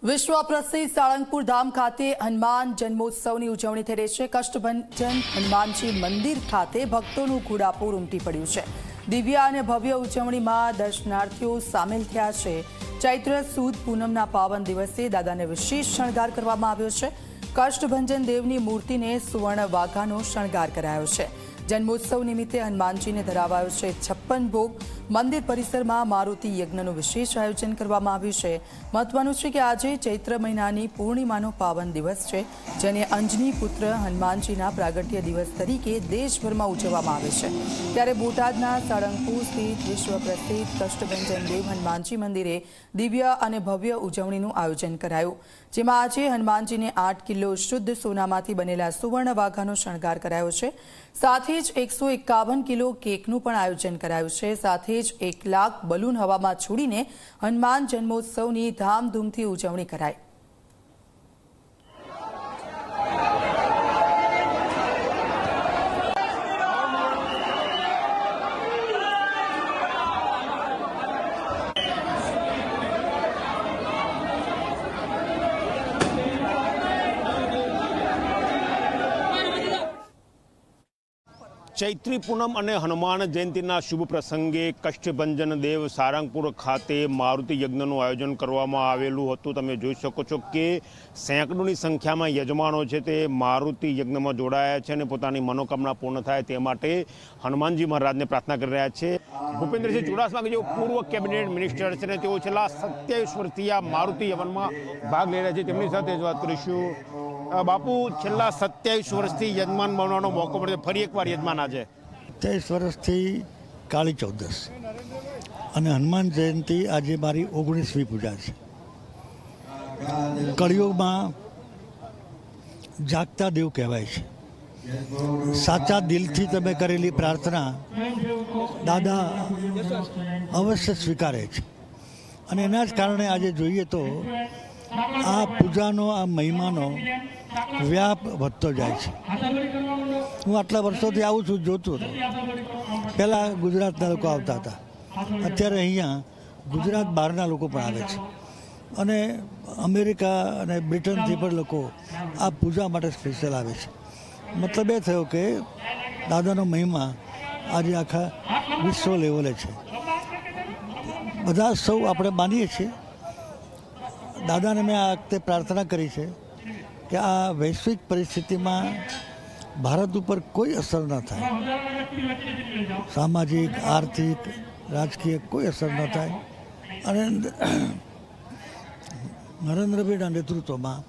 વિશ્વ પ્રસિદ્ધ સાળંગપુર ધામ ખાતે હનુમાન જન્મોત્સવની ઉજવણી થઈ રહી છે। કષ્ટભંજન હનુમાનજી મંદિર ખાતે ભક્તોનું ઘોડાપૂર ઉમટી પડ્યું છે। દિવ્ય અને ભવ્ય ઉજવણીમાં દર્શનાર્થીઓ સામેલ થયા છે। ચૈત્ર સુદ પૂનમના પાવન દિવસે દાદાને વિશેષ શણગાર કરવામાં આવ્યો છે। કષ્ટભંજન દેવની મૂર્તિને સુવર્ણ વાઘાનો શણગાર કરાયો છે। જન્મોત્સવ નિમિત્તે હનુમાનજીને ધરાવાયો છે 56 ભોગ। મંદિર પરિસરમાં મારુતિ યજ્ઞનું વિશેષ આયોજન કરવામાં આવ્યું છે। મહત્વનું છે કે આજે ચૈત્ર મહિનાની પૂર્ણિમાનો પાવન દિવસ છે, જેને અંજની પુત્ર હનુમાનજીના પ્રાગટ્ય દિવસ તરીકે દેશભરમાં ઉજવવામાં આવે છે। ત્યારે બોટાદના સાળંગપુર સ્થિત વિશ્વ પ્રસિદ્ધ કષ્ટભંજન દેવ હનુમાનજી મંદિરે દિવ્ય અને ભવ્ય ઉજવણીનું આયોજન કરાયું, જેમાં આજે હનુમાનજીને 8 કિલો શુદ્ધ સોનામાંથી બનેલા સુવર્ણ વાઘાનો શણગાર કરાયો છે। સાથે જ 151 કિલો કેકનું પણ આયોજન કરાયું છે। સાથે જ 1 લાખ બલૂન હવામાં છોડીને હનુમાન જન્મોત્સવની ધામધૂમથી ઉજવણી કરાઈ। ચૈત્રી પૂનમ અને હનુમાન જયંતીના શુભ પ્રસંગે કષ્ટભંજન દેવ સાળંગપુર ખાતે મારુતિ યજ્ઞનું આયોજન કરવામાં આવેલું હતું। તમે જોઈ શકો છો કે સેંકડોની સંખ્યામાં યજમાનો છે તે મારુતિ યજ્ઞમાં જોડાયા છે અને પોતાની મનોકામના પૂર્ણ થાય તે માટે હનુમાનજી મહારાજને પ્રાર્થના કરી રહ્યા છે। ભૂપેન્દ્રસિંહ ચુડાસમા કે જેઓ પૂર્વ કેબિનેટ મિનિસ્ટર છે અને તેઓ છેલ્લા 27 વર્ષથી આ મારુતિ યજ્ઞમાં ભાગ લઈ રહ્યા છે, તેમની સાથે જ વાત કરીશું। બાપુ, છેલ્લા 27 વર્ષથી યજમાન બનવાનો મોકો મળ્યો, ફરી એકવાર યજમાન આજે 23 વર્ષથી કાળી ચૌદસ અને હનુમાન જયંતિ આજે મારી 19મી પૂજા છે। કળિયુગમાં જાગતા દેવ કહેવાય છે। સાચા દિલથી તમે કરેલી પ્રાર્થના દાદા અવશ્ય સ્વીકારે છે અને એના જ કારણે આજે જોઈએ તો આ પૂજાનો, આ મહિમાનો વ્યાપ વધતો જાય છે। હું આટલા વર્ષોથી આવું છું, જોતો હતો। પહેલાં ગુજરાતના લોકો આવતા હતા, અત્યારે અહીંયા ગુજરાત બહારના લોકો પણ આવે છે અને અમેરિકા અને બ્રિટનથી પણ લોકો આ પૂજા માટે સ્પેશિયલ આવે છે। મતલબ એ થયો કે દાદાનો મહિમા આજે આખા વિશ્વ લેવલે છે। બધા સૌ આપણે માનીએ છીએ। દાદાને મેં આ વખતે પ્રાર્થના કરી છે કે આ વૈશ્વિક પરિસ્થિતિમાં ભારત ઉપર કોઈ અસર ન થાય, સામાજિક, આર્થિક, રાજકીય કોઈ અસર ન થાય અને નરેન્દ્રભાઈના નેતૃત્વમાં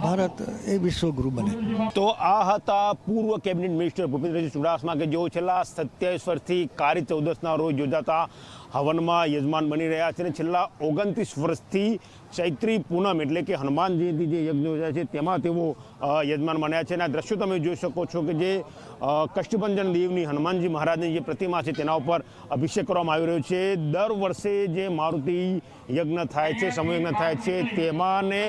ભારત એ વિશ્વગુરુ બને। તો આ હતા પૂર્વ કેબિનેટ મિનિસ્ટર ભૂપેન્દ્રસિંહ ચુડાસમા કે જેઓ છેલ્લા 27 વર્ષથી કાળી ચૌદસના રોજ યોજાતા હવનમાં યજમાન બની રહ્યા છે અને છેલ્લા 29 વર્ષથી ચૈત્રી પૂનમ એટલે કે હનુમાન જયંતિ જે યજ્ઞ યોજાય છે તેમાં તેઓ યજમાન બન્યા છે। અને આ દ્રશ્યો તમે જોઈ શકો છો કે જે કષ્ટભંજન દેવની હનુમાનજી મહારાજની જે પ્રતિમા છે તેના ઉપર અભિષેક કરવામાં આવી રહ્યો છે। દર વર્ષે જે મારુતિ યજ્ઞ થાય છે, સમૂહ યજ્ઞ થાય છે, તેમાં ને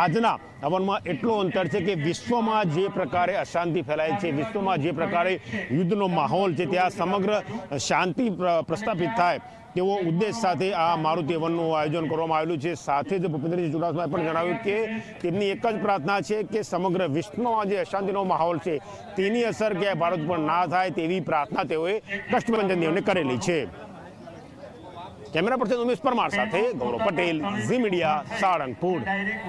આજના હવનમાં એટલો અંતર છે કે વિશ્વમાં જે પ્રકારે અશાંતિ ફેલાય છે, વિશ્વમાં જે પ્રકારે યુદ્ધનો માહોલ છે, ત્યાં સમગ્ર શાંતિ પ્રસ્થાપિત થાય તેવો ઉદ્દેશ સાથે આ મારુતિ હવનનું આયોજન કરવામાં આવેલું છે। સાથે જ ભૂપેન્દ્રસિંહ ચુડાસમાએ પણ જણાવ્યું કે તેમની એક જ પ્રાર્થના છે કે સમગ્ર વિશ્વમાં જે અશાંતિનો માહોલ છે તેની અસર ક્યાંય ભારત પર ના થાય તેવી પ્રાર્થના તેઓએ કષ્ટભંજન દેવને કરેલી છે। કેમેરા પર્સન ઉમેશ પરમાર સાથે ગૌરવ પટેલ, ઝી મીડિયા, સાળંગપુર।